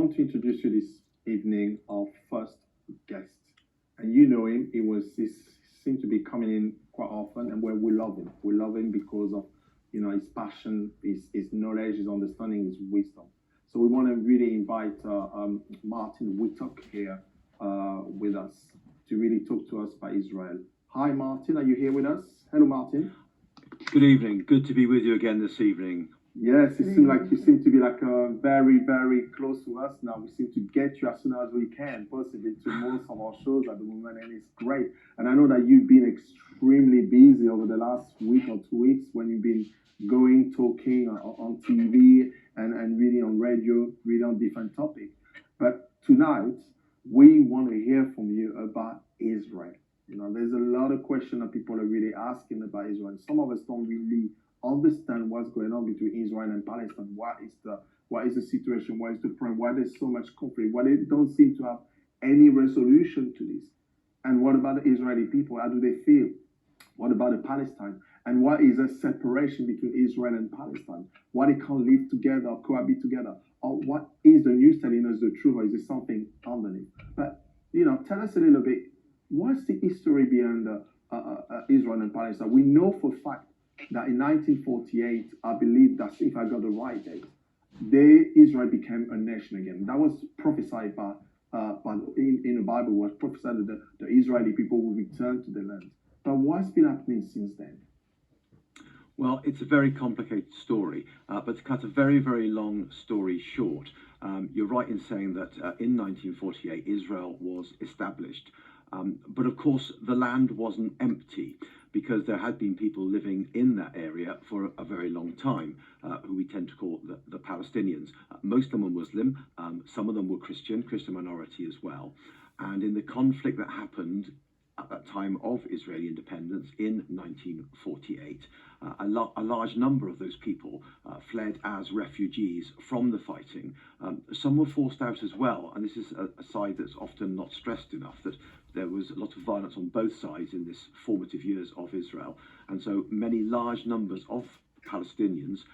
want to introduce you this evening our first guest. And you know him, he seemed to be coming in quite often, and we love him. We love him because of his passion, his knowledge, his understanding, his wisdom. So we want to really invite Martin Whittock here with us to really talk to us about Israel. Hi Martin, are you here with us? Hello Martin. Good evening. Good to be with you again this evening. Yes, it seems like you seem to be like very, very close to us now. We seem to get you as soon as we can, possibly to most of our shows at the moment, and it's great. And I know that you've been extremely busy over the last week or 2 weeks when you've been going, talking on TV and really on radio, really on different topics. But tonight, we want to hear from you about Israel. There's a lot of questions that people are really asking about Israel. Some of us don't really understand what's going on between Israel and Palestine. What is the situation? What is the problem? Why there's so much conflict? Why they don't seem to have any resolution to this? And what about the Israeli people? How do they feel? What about the Palestine? And what is a separation between Israel and Palestine? Why they can't live together or cohabit together? Or what is the news telling us the truth, or is there something underneath? But tell us a little bit. What's the history behind Israel and Palestine? We know for a fact that in 1948, I believe that's, if I got the right date, Israel became a nation again. That was prophesied by in the Bible, was prophesied that the Israeli people will return to the land. But what's been happening since then? Well, it's a very complicated story, but to cut a very, very long story short, you're right in saying that in 1948, Israel was established. But of course, the land wasn't empty, because there had been people living in that area for a very long time, who we tend to call the Palestinians. Most of them were Muslim, some of them were Christian minority as well. And in the conflict that happened at that time of Israeli independence in 1948, a large number of those people fled as refugees from the fighting. Some were forced out as well, and this is a side that's often not stressed enough, that there was a lot of violence on both sides in this formative years of Israel. And so many large numbers of Palestinians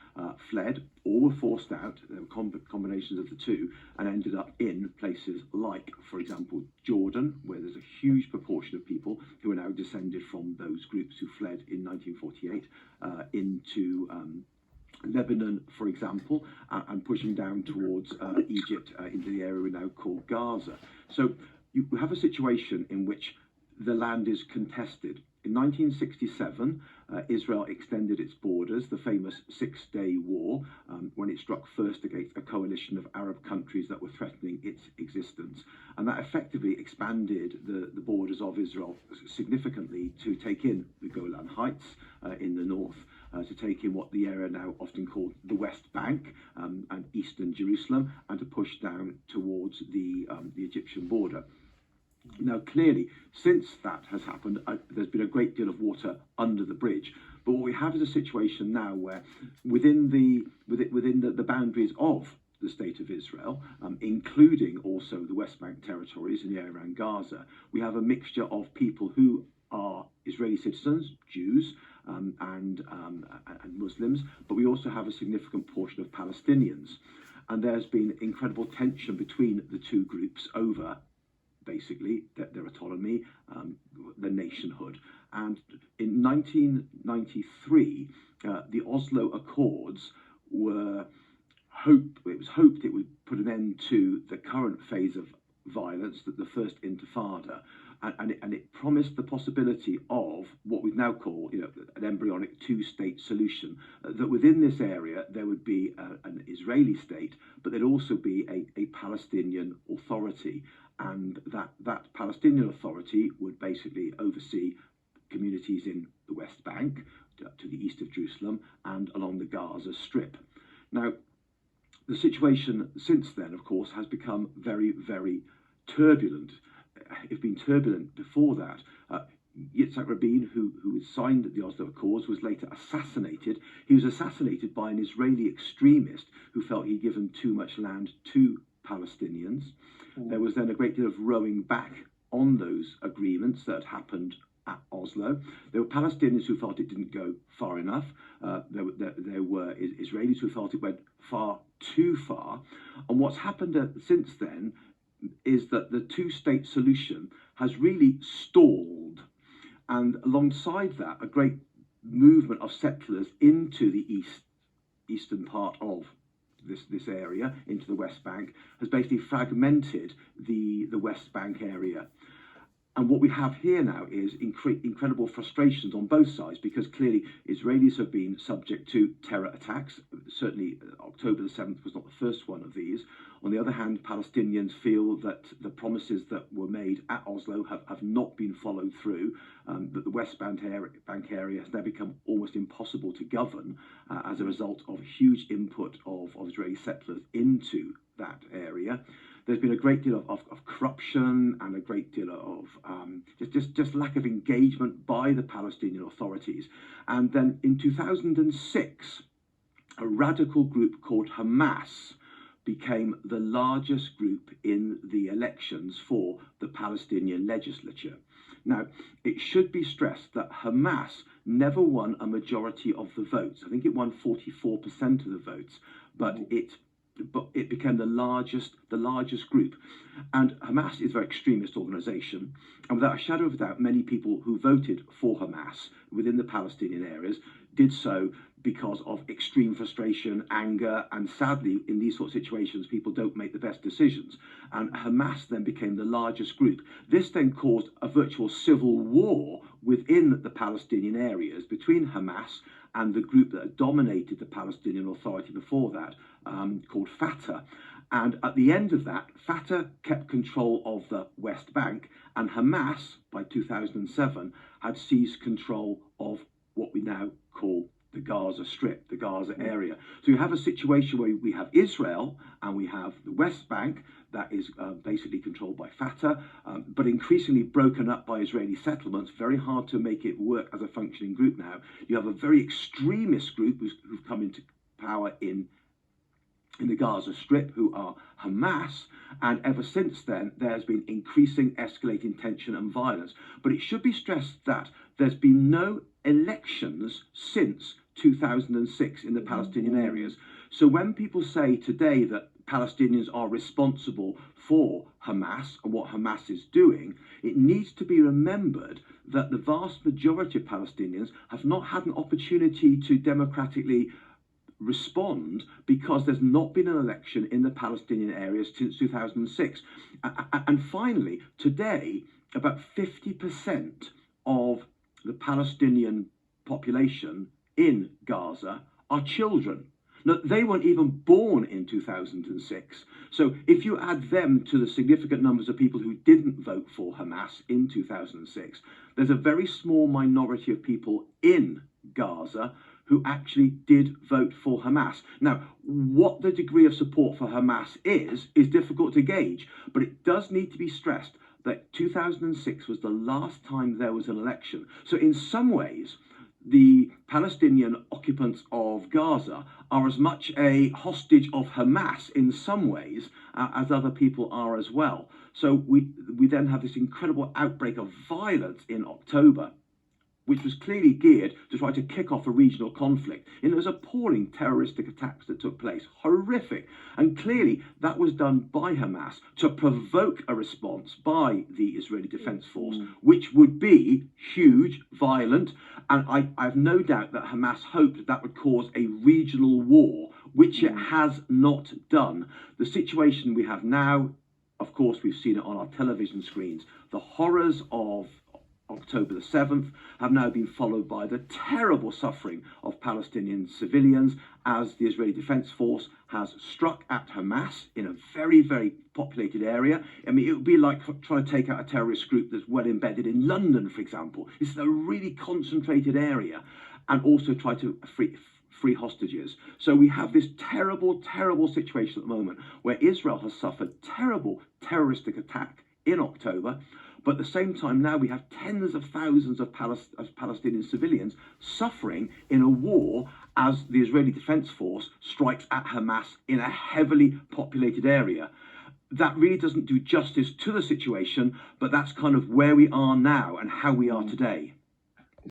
fled or were forced out. There were combinations of the two, and ended up in places like, for example, Jordan, where there's a huge proportion of people who are now descended from those groups who fled in 1948 into Lebanon, for example, and pushing down towards Egypt, into the area we now call Gaza. So you have a situation in which the land is contested. In 1967, Israel extended its borders, the famous Six-Day War, when it struck first against a coalition of Arab countries that were threatening its existence. And that effectively expanded the borders of Israel significantly to take in the Golan Heights in the north, to take in what the area now often called the West Bank and eastern Jerusalem, and to push down towards the Egyptian border. Now, clearly, since that has happened, there's been a great deal of water under the bridge. But what we have is a situation now where, within the boundaries of the state of Israel, including also the West Bank territories in the area around Gaza, we have a mixture of people who are Israeli citizens, Jews, and Muslims, but we also have a significant portion of Palestinians. And there's been incredible tension between the two groups over basically their autonomy, the nationhood. And in 1993, the Oslo Accords it was hoped it would put an end to the current phase of violence, the first Intifada, and it promised the possibility of what we now call, an embryonic two-state solution. That within this area there would be an Israeli state, but there'd also be a Palestinian authority, and that Palestinian authority would basically oversee communities in the West Bank, to the east of Jerusalem, and along the Gaza Strip. Now, the situation since then, of course, has become very, very turbulent. It's been turbulent before that. Yitzhak Rabin, who signed the Oslo Accords, was later assassinated. He was assassinated by an Israeli extremist who felt he'd given too much land to Palestinians. There was then a great deal of rowing back on those agreements that happened at Oslo. There were Palestinians who thought it didn't go far enough. There were Israelis who thought it went far too far. And what's happened since then is that the two-state solution has really stalled. And alongside that, a great movement of settlers into the eastern part of this area, into the West Bank, has basically fragmented the West Bank area. And what we have here now is incredible frustrations on both sides, because clearly Israelis have been subject to terror attacks. Certainly October the 7th was not the first one of these. On the other hand, Palestinians feel that the promises that were made at Oslo have not been followed through, that the West Bank area has now become almost impossible to govern as a result of huge input of Israeli settlers into that area. There's been a great deal of corruption and a great deal of just lack of engagement by the Palestinian authorities. And then in 2006, a radical group called Hamas became the largest group in the elections for the Palestinian legislature. Now, it should be stressed that Hamas never won a majority of the votes. I think it won 44% of the votes, but it became the largest group. And Hamas is a very extremist organisation, and without a shadow of a doubt, many people who voted for Hamas within the Palestinian areas did so because of extreme frustration, anger, and sadly, in these sort of situations, people don't make the best decisions. And Hamas then became the largest group. This then caused a virtual civil war within the Palestinian areas between Hamas and the group that had dominated the Palestinian Authority before that, called Fatah. And at the end of that, Fatah kept control of the West Bank, and Hamas, by 2007, had seized control of what we now call the Gaza Strip, the Gaza area. So you have a situation where we have Israel and we have the West Bank that is basically controlled by Fatah, but increasingly broken up by Israeli settlements. Very hard to make it work as a functioning group now. You have a very extremist group who've come into power in the Gaza Strip, who are Hamas, and ever since then there's been increasing escalating tension and violence. But it should be stressed that there's been no elections since 2006 in the Palestinian areas. So when people say today that Palestinians are responsible for Hamas and what Hamas is doing, it needs to be remembered that the vast majority of Palestinians have not had an opportunity to democratically respond because there's not been an election in the Palestinian areas since 2006. And finally, today, about 50% of the Palestinian population in Gaza are children. Now, they weren't even born in 2006. So if you add them to the significant numbers of people who didn't vote for Hamas in 2006, there's a very small minority of people in Gaza who actually did vote for Hamas. Now, what the degree of support for Hamas is difficult to gauge, but it does need to be stressed that 2006 was the last time there was an election. So in some ways, the Palestinian occupants of Gaza are as much a hostage of Hamas in some ways as other people are as well. So we then have this incredible outbreak of violence in October, which was clearly geared to try to kick off a regional conflict. And there was appalling terroristic attacks that took place, horrific. And clearly that was done by Hamas to provoke a response by the Israeli Defense Force, which would be huge, violent. And I have no doubt that Hamas hoped that would cause a regional war, which it has not done. The situation we have now, of course, we've seen it on our television screens. The horrors of October the 7th have now been followed by the terrible suffering of Palestinian civilians as the Israeli Defense Force has struck at Hamas in a very, very populated area. I mean, it would be like trying to take out a terrorist group that's well embedded in London, for example. It's a really concentrated area, and also try to free hostages. So we have this terrible, terrible situation at the moment where Israel has suffered terrible terroristic attack in October. But at the same time, now we have tens of thousands of Palestinian civilians suffering in a war as the Israeli Defense Force strikes at Hamas in a heavily populated area. that really doesn't do justice to the situation, but that's kind of where we are now and how we are today.